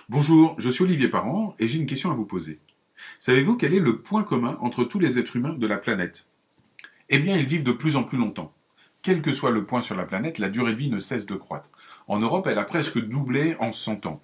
Bonjour, je suis Olivier Parent et j'ai une question à vous poser. Savez-vous quel est le point commun entre tous les êtres humains de la planète? Eh bien, ils vivent de plus en plus longtemps. Quel que soit le point sur la planète, la durée de vie ne cesse de croître. En Europe, elle a presque doublé en 100 ans.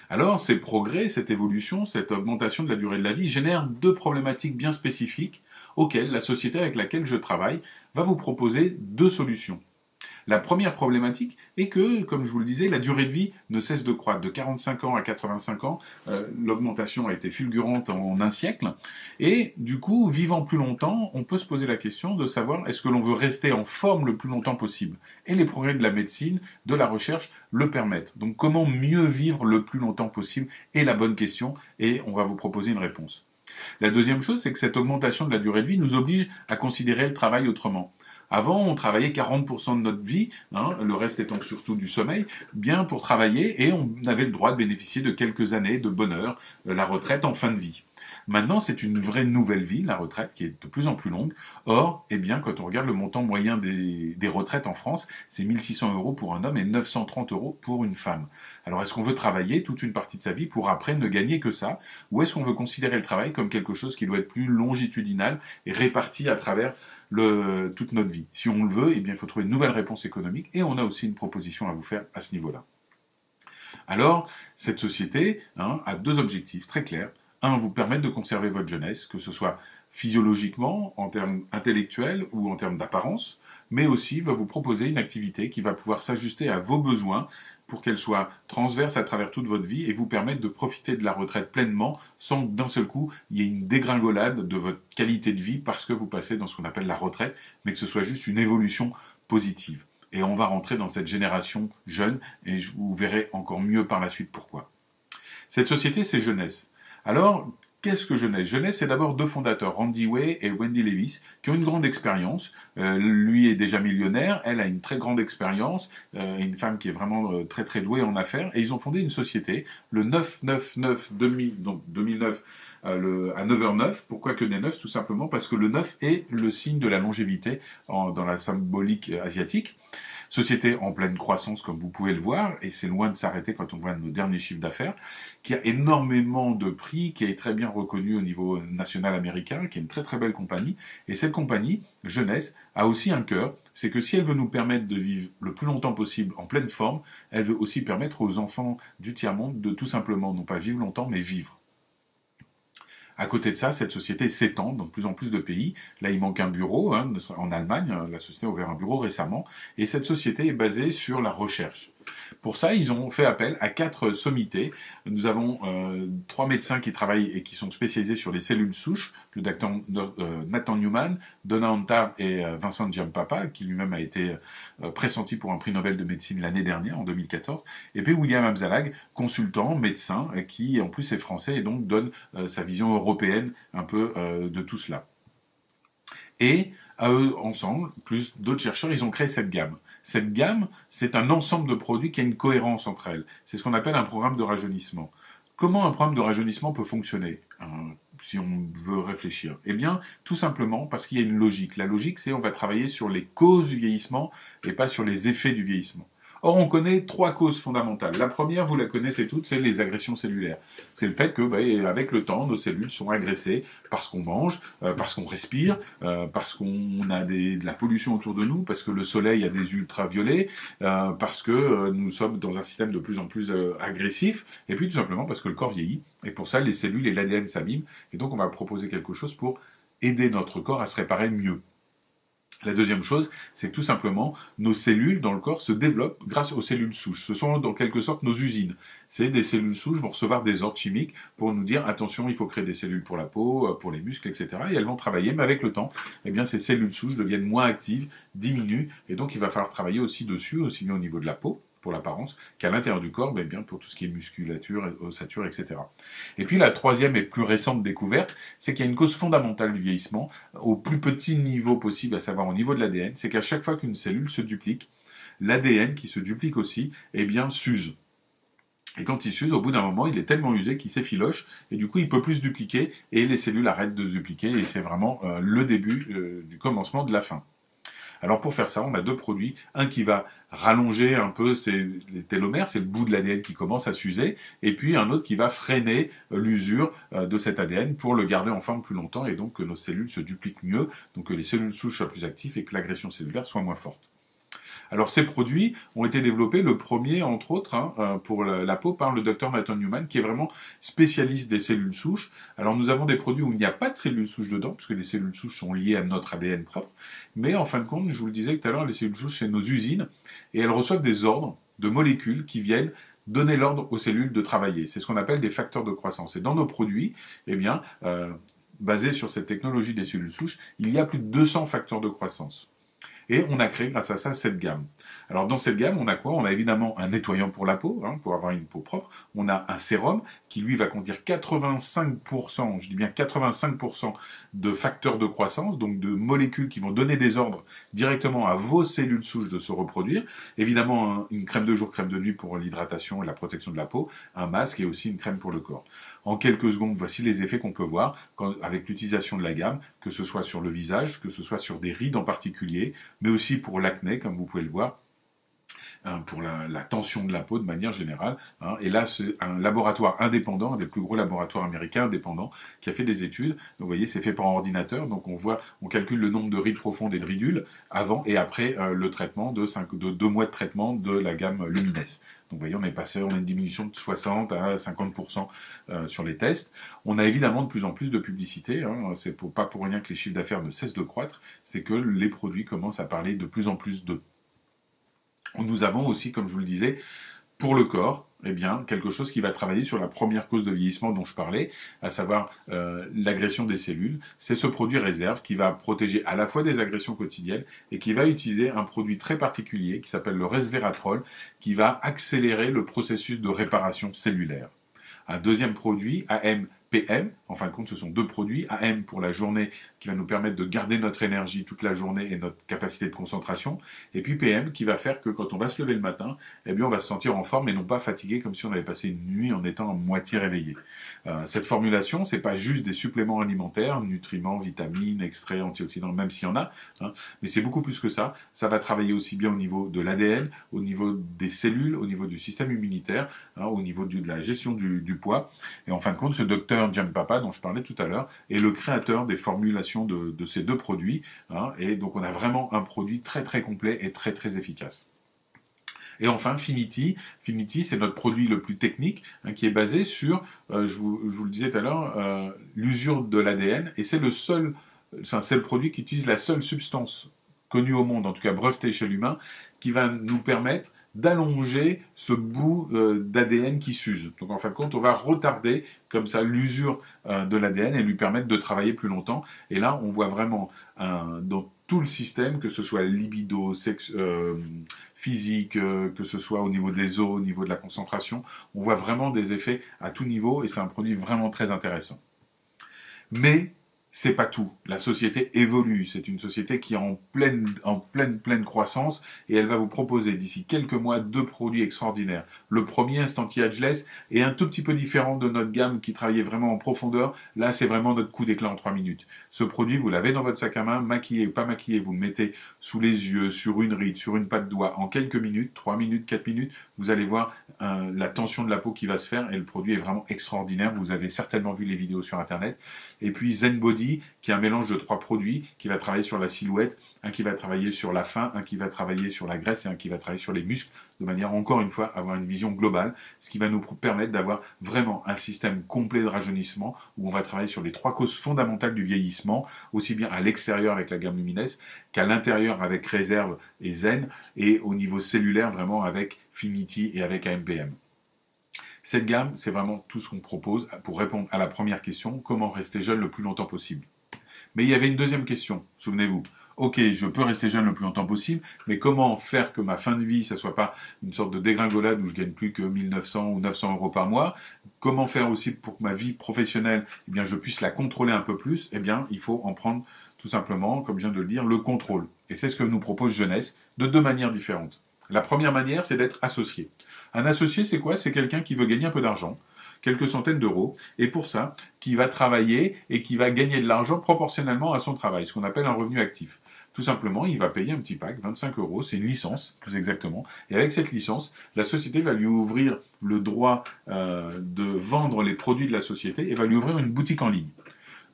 Alors, ces progrès, cette évolution, cette augmentation de la durée de la vie génèrent deux problématiques bien spécifiques auxquelles la société avec laquelle je travaille va vous proposer deux solutions. La première problématique est que, comme je vous le disais, la durée de vie ne cesse de croître. De 45 ans à 85 ans, l'augmentation a été fulgurante en un siècle. Et du coup, vivant plus longtemps, on peut se poser la question de savoir est-ce que l'on veut rester en forme le plus longtemps possible. Et les progrès de la médecine, de la recherche le permettent. Donc comment mieux vivre le plus longtemps possible est la bonne question et on va vous proposer une réponse. La deuxième chose, c'est que cette augmentation de la durée de vie nous oblige à considérer le travail autrement. Avant, on travaillait 40% de notre vie, le reste étant surtout du sommeil, bien pour travailler, et on avait le droit de bénéficier de quelques années de bonheur, la retraite en fin de vie. Maintenant, c'est une vraie nouvelle vie, la retraite, qui est de plus en plus longue. Or, eh bien, quand on regarde le montant moyen des retraites en France, c'est 1600 euros pour un homme et 930 euros pour une femme. Alors, est-ce qu'on veut travailler toute une partie de sa vie pour après ne gagner que ça? Ou est-ce qu'on veut considérer le travail comme quelque chose qui doit être plus longitudinal et réparti à travers toute notre vie? Si on le veut, eh bien, il faut trouver une nouvelle réponse économique et on a aussi une proposition à vous faire à ce niveau-là. Alors, cette société a deux objectifs très clairs. Un, vous permettre de conserver votre jeunesse, que ce soit physiologiquement, en termes intellectuels ou en termes d'apparence, mais aussi va vous proposer une activité qui va pouvoir s'ajuster à vos besoins pour qu'elle soit transverse à travers toute votre vie et vous permettre de profiter de la retraite pleinement sans que d'un seul coup il y ait une dégringolade de votre qualité de vie parce que vous passez dans ce qu'on appelle la retraite, mais que ce soit juste une évolution positive. Et on va rentrer dans cette génération jeune et vous verrez encore mieux par la suite pourquoi. Cette société, c'est Jeunesse. Alors, qu'est-ce que Jeunesse? Jeunesse, c'est d'abord deux fondateurs, Randy Way et Wendy Lewis, qui ont une grande expérience. Lui est déjà millionnaire, elle a une très grande expérience, une femme qui est vraiment très très douée en affaires, et ils ont fondé une société, le 999 2000, donc 2009 à 9h09. Pourquoi que des 9? Tout simplement parce que le 9 est le signe de la longévité dans la symbolique asiatique. Société en pleine croissance, comme vous pouvez le voir, et c'est loin de s'arrêter quand on voit nos derniers chiffres d'affaires, qui a énormément de prix, qui est très bien reconnu au niveau national américain, qui est une très très belle compagnie. Et cette compagnie, Jeunesse, a aussi un cœur, c'est que si elle veut nous permettre de vivre le plus longtemps possible en pleine forme, elle veut aussi permettre aux enfants du tiers-monde de tout simplement, non pas vivre longtemps, mais vivre. À côté de ça, cette société s'étend dans de plus en plus de pays. Là, il manque un bureau. En Allemagne, la société a ouvert un bureau récemment. Et cette société est basée sur la recherche. Pour ça, ils ont fait appel à 4 sommités. Nous avons 3 médecins qui travaillent et qui sont spécialisés sur les cellules souches, le docteur Nathan Newman, Donna Antar et Vincent Giampapa, qui lui-même a été pressenti pour un prix Nobel de médecine l'année dernière, en 2014. Et puis William Amzalag, consultant, médecin, qui en plus est français et donc donne sa vision européenne un peu de tout cela. Et à eux, ensemble, plus d'autres chercheurs, ils ont créé cette gamme. Cette gamme, c'est un ensemble de produits qui a une cohérence entre elles. C'est ce qu'on appelle un programme de rajeunissement. Comment un programme de rajeunissement peut fonctionner, si on veut réfléchir? Eh bien, tout simplement parce qu'il y a une logique. La logique, c'est on va travailler sur les causes du vieillissement et pas sur les effets du vieillissement. Or, on connaît 3 causes fondamentales. La première, vous la connaissez toutes, c'est les agressions cellulaires. C'est le fait que, avec le temps, nos cellules sont agressées parce qu'on mange, parce qu'on respire, parce qu'on a de la pollution autour de nous, parce que le soleil a des ultraviolets, parce que nous sommes dans un système de plus en plus agressif, et puis tout simplement parce que le corps vieillit. Et pour ça, les cellules et l'ADN s'abîment. Et donc, on va proposer quelque chose pour aider notre corps à se réparer mieux. La deuxième chose, c'est que tout simplement, nos cellules dans le corps se développent grâce aux cellules souches. Ce sont en quelque sorte nos usines. C'est des cellules souches vont recevoir des ordres chimiques pour nous dire attention, il faut créer des cellules pour la peau, pour les muscles, etc. Et elles vont travailler, mais avec le temps, eh bien, ces cellules souches deviennent moins actives, diminuent, et donc il va falloir travailler aussi dessus, aussi bien au niveau de la peau, pour l'apparence, qu'à l'intérieur du corps, bien pour tout ce qui est musculature, ossature, etc. Et puis la troisième et plus récente découverte, c'est qu'il y a une cause fondamentale du vieillissement, au plus petit niveau possible, à savoir au niveau de l'ADN, c'est qu'à chaque fois qu'une cellule se duplique, l'ADN qui se duplique aussi, eh bien, s'use. Et quand il s'use, au bout d'un moment, il est tellement usé qu'il s'effiloche, et du coup, il peut plus se dupliquer, et les cellules arrêtent de se dupliquer, et c'est vraiment le début du commencement de la fin. Alors pour faire ça, on a deux produits, un qui va rallonger un peu les télomères, c'est le bout de l'ADN qui commence à s'user, et puis un autre qui va freiner l'usure de cet ADN pour le garder en forme plus longtemps, et donc que nos cellules se dupliquent mieux, donc que les cellules souches soient plus actives et que l'agression cellulaire soit moins forte. Alors ces produits ont été développés, le premier entre autres pour la peau par le docteur Nathan Newman qui est vraiment spécialiste des cellules souches. Alors nous avons des produits où il n'y a pas de cellules souches dedans puisque les cellules souches sont liées à notre ADN propre, mais en fin de compte, je vous le disais tout à l'heure, les cellules souches c'est nos usines et elles reçoivent des ordres de molécules qui viennent donner l'ordre aux cellules de travailler. C'est ce qu'on appelle des facteurs de croissance. Et dans nos produits, eh bien, basés sur cette technologie des cellules souches, il y a plus de 200 facteurs de croissance. Et on a créé grâce à ça cette gamme. Alors dans cette gamme, on a quoi? On a évidemment un nettoyant pour la peau, pour avoir une peau propre. On a un sérum qui lui va contenir 85%, je dis bien 85% de facteurs de croissance, donc de molécules qui vont donner des ordres directement à vos cellules souches de se reproduire. Évidemment, une crème de jour, crème de nuit pour l'hydratation et la protection de la peau, un masque et aussi une crème pour le corps. En quelques secondes, voici les effets qu'on peut voir avec l'utilisation de la gamme, que ce soit sur le visage, que ce soit sur des rides en particulier, mais aussi pour l'acné, comme vous pouvez le voir, pour la tension de la peau de manière générale. Et là, c'est un laboratoire indépendant, un des plus gros laboratoires américains indépendants, qui a fait des études. Donc, vous voyez, c'est fait par ordinateur. Donc, on calcule le nombre de rides profondes et de ridules avant et après le traitement de 2 mois de traitement de la gamme Lumines. Donc, vous voyez, on a une diminution de 60 à 50% sur les tests. On a évidemment de plus en plus de publicité. C'est pas pour rien que les chiffres d'affaires ne cessent de croître. C'est que les produits commencent à parler de plus en plus d'eux. Nous avons aussi, comme je vous le disais, pour le corps, eh bien, quelque chose qui va travailler sur la première cause de vieillissement dont je parlais, à savoir l'agression des cellules. C'est ce produit réserve qui va protéger à la fois des agressions quotidiennes et qui va utiliser un produit très particulier qui s'appelle le resveratrol, qui va accélérer le processus de réparation cellulaire. Un deuxième produit, AM/PM, en fin de compte, ce sont deux produits. AM pour la journée, qui va nous permettre de garder notre énergie toute la journée et notre capacité de concentration. Et puis PM, qui va faire que quand on va se lever le matin, eh bien, on va se sentir en forme et non pas fatigué, comme si on avait passé une nuit en étant à moitié réveillé. Cette formulation, c'est pas juste des suppléments alimentaires, nutriments, vitamines, extraits, antioxydants, même s'il y en a, mais c'est beaucoup plus que ça. Ça va travailler aussi bien au niveau de l'ADN, au niveau des cellules, au niveau du système immunitaire, au niveau de la gestion du poids. Et en fin de compte, ce docteur Giampapa, dont je parlais tout à l'heure, est le créateur des formulations de ces deux produits. Et donc, on a vraiment un produit très très complet et très très efficace. Et enfin, Finity. Finity, c'est notre produit le plus technique, qui est basé sur, je vous le disais tout à l'heure, l'usure de l'ADN. Et c'est le produit qui utilise la seule substance connue au monde, en tout cas brevetée chez l'humain, qui va nous permettre d'allonger ce bout d'ADN qui s'use. Donc en fin de compte, on va retarder comme ça l'usure de l'ADN et lui permettre de travailler plus longtemps. Et là, on voit vraiment dans tout le système, que ce soit libido, physique, que ce soit au niveau des os, au niveau de la concentration, on voit vraiment des effets à tout niveau et c'est un produit vraiment très intéressant. Mais c'est pas tout. La société évolue. C'est une société qui est en pleine croissance et elle va vous proposer d'ici quelques mois deux produits extraordinaires. Le premier, Instant Ageless, est un tout petit peu différent de notre gamme qui travaillait vraiment en profondeur. Là, c'est vraiment notre coup d'éclat en 3 minutes. Ce produit, vous l'avez dans votre sac à main, maquillé ou pas maquillé, vous le mettez sous les yeux, sur une ride, sur une patte doigt, en quelques minutes, 3 minutes, 4 minutes, vous allez voir la tension de la peau qui va se faire et le produit est vraiment extraordinaire. Vous avez certainement vu les vidéos sur Internet. Et puis Zen Body, qui est un mélange de 3 produits, qui va travailler sur la silhouette, un qui va travailler sur la faim, un qui va travailler sur la graisse et un qui va travailler sur les muscles, de manière encore une fois à avoir une vision globale, ce qui va nous permettre d'avoir vraiment un système complet de rajeunissement où on va travailler sur les 3 causes fondamentales du vieillissement, aussi bien à l'extérieur avec la gamme Lumines qu'à l'intérieur avec Réserve et Zen, et au niveau cellulaire vraiment avec Finity et avec AMPM. Cette gamme, c'est vraiment tout ce qu'on propose pour répondre à la première question, comment rester jeune le plus longtemps possible. Mais il y avait une deuxième question, souvenez-vous. Ok, je peux rester jeune le plus longtemps possible, mais comment faire que ma fin de vie, ça soit pas une sorte de dégringolade où je gagne plus que 1900 ou 900 euros par mois? Comment faire aussi pour que ma vie professionnelle, eh bien, je puisse la contrôler un peu plus? Eh bien, il faut en prendre tout simplement, comme je viens de le dire, le contrôle. Et c'est ce que nous propose Jeunesse, de 2 manières différentes. La première manière, c'est d'être associé. Un associé, c'est quoi? C'est quelqu'un qui veut gagner un peu d'argent, quelques centaines d'euros, et pour ça, qui va travailler et qui va gagner de l'argent proportionnellement à son travail, ce qu'on appelle un revenu actif. Tout simplement, il va payer un petit pack, 25 euros, c'est une licence, plus exactement. Et avec cette licence, la société va lui ouvrir le droit de vendre les produits de la société et va lui ouvrir une boutique en ligne.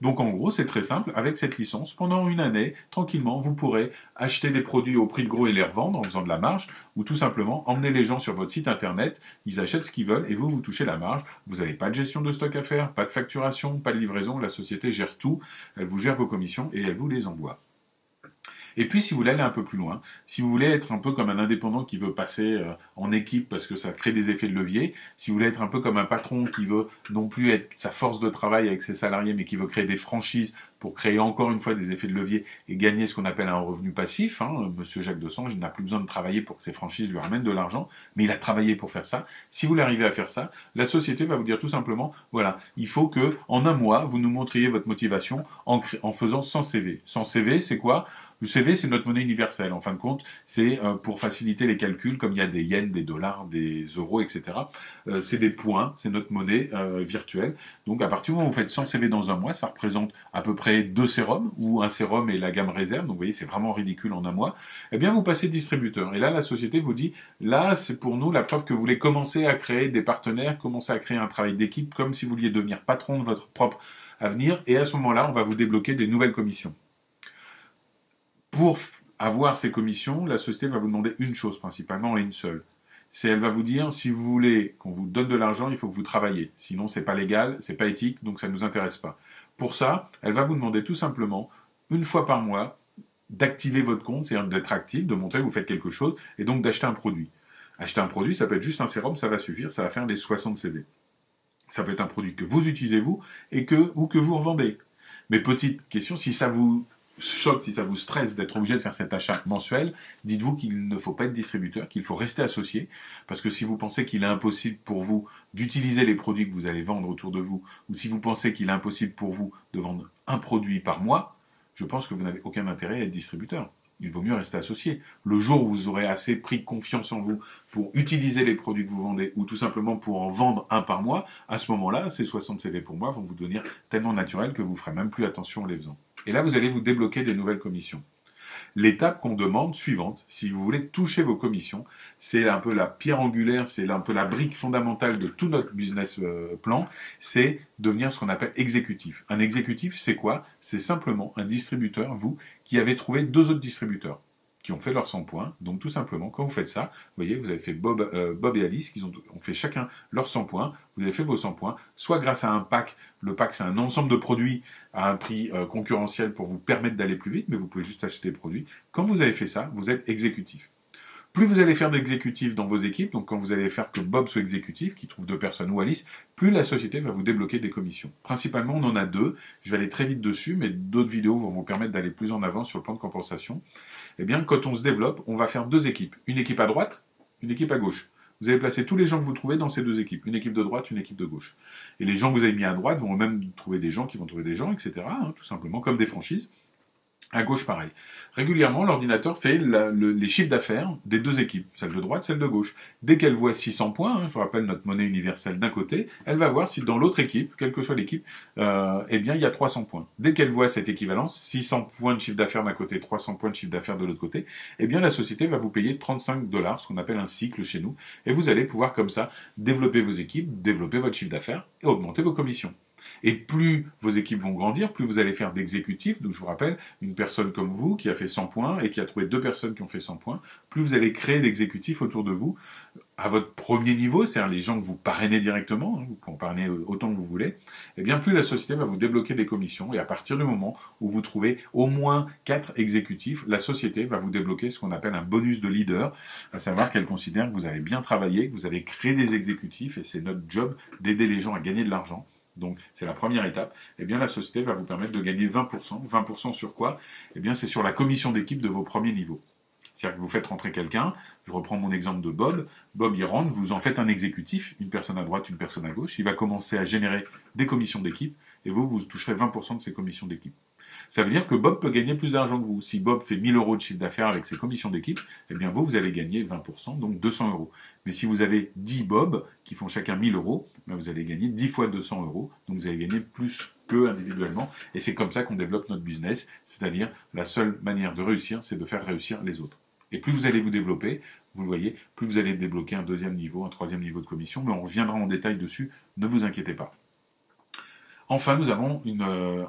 Donc en gros, c'est très simple, avec cette licence, pendant une année, tranquillement, vous pourrez acheter des produits au prix de gros et les revendre en faisant de la marge, ou tout simplement emmener les gens sur votre site internet, ils achètent ce qu'ils veulent et vous touchez la marge. Vous n'avez pas de gestion de stock à faire, pas de facturation, pas de livraison, la société gère tout, elle vous gère vos commissions et elle vous les envoie. Et puis, si vous voulez aller un peu plus loin, si vous voulez être un peu comme un indépendant qui veut passer en équipe parce que ça crée des effets de levier, si vous voulez être un peu comme un patron qui veut non plus être sa force de travail avec ses salariés, mais qui veut créer des franchises pour créer encore une fois des effets de levier et gagner ce qu'on appelle un revenu passif. Monsieur Jacques Dessange, il n'a plus besoin de travailler pour que ses franchises lui ramènent de l'argent, mais il a travaillé pour faire ça. Si vous arrivez à faire ça, la société va vous dire tout simplement, voilà, il faut que en un mois, vous nous montriez votre motivation en faisant 100 CV. 100 CV, c'est quoi? Le CV, c'est notre monnaie universelle. En fin de compte, c'est pour faciliter les calculs, comme il y a des yens, des dollars, des euros, etc. C'est des points, c'est notre monnaie virtuelle. Donc, à partir du moment où vous faites 100 CV dans un mois, ça représente à peu près 2 sérums, ou un sérum et la gamme réserve. Donc, vous voyez, c'est vraiment ridicule en un mois. Eh bien, vous passez distributeur. Et là, la société vous dit, là, c'est pour nous la preuve que vous voulez commencer à créer des partenaires, commencer à créer un travail d'équipe, comme si vous vouliez devenir patron de votre propre avenir. Et à ce moment-là, on va vous débloquer des nouvelles commissions. Pour avoir ces commissions, la société va vous demander une chose principalement et une seule. C'est elle va vous dire, si vous voulez qu'on vous donne de l'argent, il faut que vous travaillez. Sinon, c'est pas légal, c'est pas éthique, donc ça ne nous intéresse pas. Pour ça, elle va vous demander tout simplement, une fois par mois, d'activer votre compte, c'est-à-dire d'être actif, de montrer que vous faites quelque chose, et donc d'acheter un produit. Acheter un produit, ça peut être juste un sérum, ça va suffire, ça va faire les 60 CV. Ça peut être un produit que vous utilisez vous, ou que vous revendez. Mais petite question, si ça vous choque, si ça vous stresse d'être obligé de faire cet achat mensuel, dites-vous qu'il ne faut pas être distributeur, qu'il faut rester associé, parce que si vous pensez qu'il est impossible pour vous d'utiliser les produits que vous allez vendre autour de vous, ou si vous pensez qu'il est impossible pour vous de vendre un produit par mois, je pense que vous n'avez aucun intérêt à être distributeur. Il vaut mieux rester associé. Le jour où vous aurez assez pris confiance en vous pour utiliser les produits que vous vendez, ou tout simplement pour en vendre un par mois, à ce moment-là, ces 60 CV pour moi vont vous devenir tellement naturels que vous ne ferez même plus attention en les faisant. Et là, vous allez vous débloquer des nouvelles commissions. L'étape qu'on demande suivante, si vous voulez toucher vos commissions, c'est un peu la pierre angulaire, c'est un peu la brique fondamentale de tout notre business plan, c'est devenir ce qu'on appelle exécutif. Un exécutif, c'est quoi? C'est simplement un distributeur, vous, qui avez trouvé 2 autres distributeurs qui ont fait leurs 100 points. Donc tout simplement, quand vous faites ça, vous voyez, vous avez fait Bob et Alice, qui ont fait chacun leurs 100 points, vous avez fait vos 100 points, soit grâce à un pack, le pack c'est un ensemble de produits à un prix concurrentiel pour vous permettre d'aller plus vite, mais vous pouvez juste acheter des produits. Quand vous avez fait ça, vous êtes exécutif. Plus vous allez faire d'exécutifs dans vos équipes, donc quand vous allez faire que Bob soit exécutif, qui trouve 2 personnes ou Alice, plus la société va vous débloquer des commissions. Principalement, on en a 2. Je vais aller très vite dessus, mais d'autres vidéos vont vous permettre d'aller plus en avant sur le plan de compensation. Eh bien, quand on se développe, on va faire 2 équipes. Une équipe à droite, une équipe à gauche. Vous allez placer tous les gens que vous trouvez dans ces 2 équipes. Une équipe de droite, une équipe de gauche. Et les gens que vous avez mis à droite vont même trouver des gens qui vont trouver des gens, etc. Tout simplement, comme des franchises. À gauche, pareil. Régulièrement, l'ordinateur fait les chiffres d'affaires des 2 équipes, celle de droite, celle de gauche. Dès qu'elle voit 600 points, je vous rappelle notre monnaie universelle d'un côté, elle va voir si dans l'autre équipe, quelle que soit l'équipe, eh bien, il y a 300 points. Dès qu'elle voit cette équivalence, 600 points de chiffre d'affaires d'un côté, 300 points de chiffre d'affaires de l'autre côté, eh bien, la société va vous payer 35 $, ce qu'on appelle un cycle chez nous, et vous allez pouvoir comme ça développer vos équipes, développer votre chiffre d'affaires et augmenter vos commissions. Et plus vos équipes vont grandir, plus vous allez faire d'exécutifs. Donc je vous rappelle, une personne comme vous qui a fait 100 points et qui a trouvé 2 personnes qui ont fait 100 points, plus vous allez créer d'exécutifs autour de vous à votre premier niveau, c'est-à-dire les gens que vous parrainez directement, vous pouvez en parrainer autant que vous voulez, et bien plus la société va vous débloquer des commissions. Et à partir du moment où vous trouvez au moins 4 exécutifs, la société va vous débloquer ce qu'on appelle un bonus de leader, à savoir qu'elle considère que vous avez bien travaillé, que vous avez créé des exécutifs, et c'est notre job d'aider les gens à gagner de l'argent. Donc, c'est la première étape. Eh bien, la société va vous permettre de gagner 20%. 20% sur quoi? Eh bien, c'est sur la commission d'équipe de vos premiers niveaux. C'est-à-dire que vous faites rentrer quelqu'un, je reprends mon exemple de Bob, Bob il rentre, vous en faites un exécutif, une personne à droite, une personne à gauche, il va commencer à générer des commissions d'équipe, et vous toucherez 20% de ces commissions d'équipe. Ça veut dire que Bob peut gagner plus d'argent que vous. Si Bob fait 1000 euros de chiffre d'affaires avec ses commissions d'équipe, eh bien vous allez gagner 20%, donc 200 euros. Mais si vous avez 10 Bob qui font chacun 1000 euros, ben vous allez gagner 10 fois 200 euros, donc vous allez gagner plus qu'eux individuellement. Et c'est comme ça qu'on développe notre business, c'est-à-dire la seule manière de réussir, c'est de faire réussir les autres. Et plus vous allez vous développer, vous le voyez, plus vous allez débloquer un deuxième niveau, un troisième niveau de commission, mais on reviendra en détail dessus, ne vous inquiétez pas. Enfin, nous avons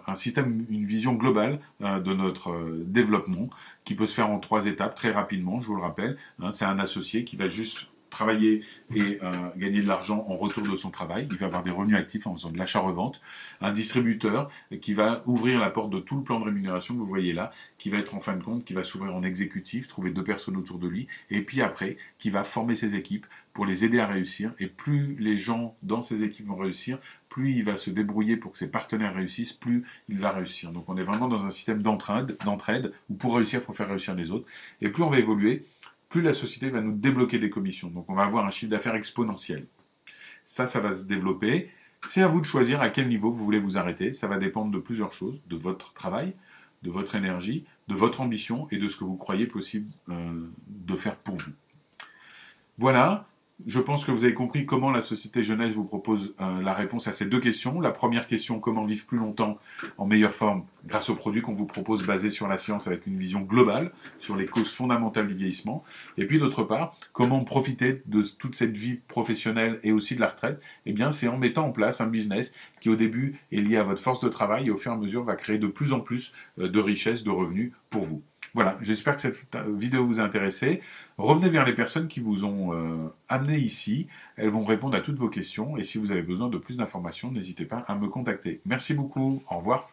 un système, une vision globale de notre développement qui peut se faire en 3 étapes très rapidement, je vous le rappelle. C'est un associé qui va juste travailler et gagner de l'argent en retour de son travail. Il va avoir des revenus actifs en faisant de l'achat-revente. Un distributeur qui va ouvrir la porte de tout le plan de rémunération que vous voyez là, qui va être en fin de compte, qui va s'ouvrir en exécutif, trouver 2 personnes autour de lui, et puis après, qui va former ses équipes pour les aider à réussir. Et plus les gens dans ces équipes vont réussir, plus il va se débrouiller pour que ses partenaires réussissent, plus il va réussir. Donc on est vraiment dans un système d'entraide, où pour réussir, il faut faire réussir les autres. Et plus on va évoluer, plus la société va nous débloquer des commissions. Donc on va avoir un chiffre d'affaires exponentiel. Ça va se développer. C'est à vous de choisir à quel niveau vous voulez vous arrêter. Ça va dépendre de plusieurs choses, de votre travail, de votre énergie, de votre ambition et de ce que vous croyez possible de faire pour vous. Voilà. Je pense que vous avez compris comment la Société Jeunesse vous propose la réponse à ces 2 questions. La première question, comment vivre plus longtemps en meilleure forme grâce aux produits qu'on vous propose basés sur la science avec une vision globale sur les causes fondamentales du vieillissement. Et puis d'autre part, comment profiter de toute cette vie professionnelle et aussi de la retraite. Eh bien, c'est en mettant en place un business qui au début est lié à votre force de travail et au fur et à mesure va créer de plus en plus de richesses, de revenus pour vous. Voilà, j'espère que cette vidéo vous a intéressé. Revenez vers les personnes qui vous ont amené ici. Elles vont répondre à toutes vos questions. Et si vous avez besoin de plus d'informations, n'hésitez pas à me contacter. Merci beaucoup. Au revoir.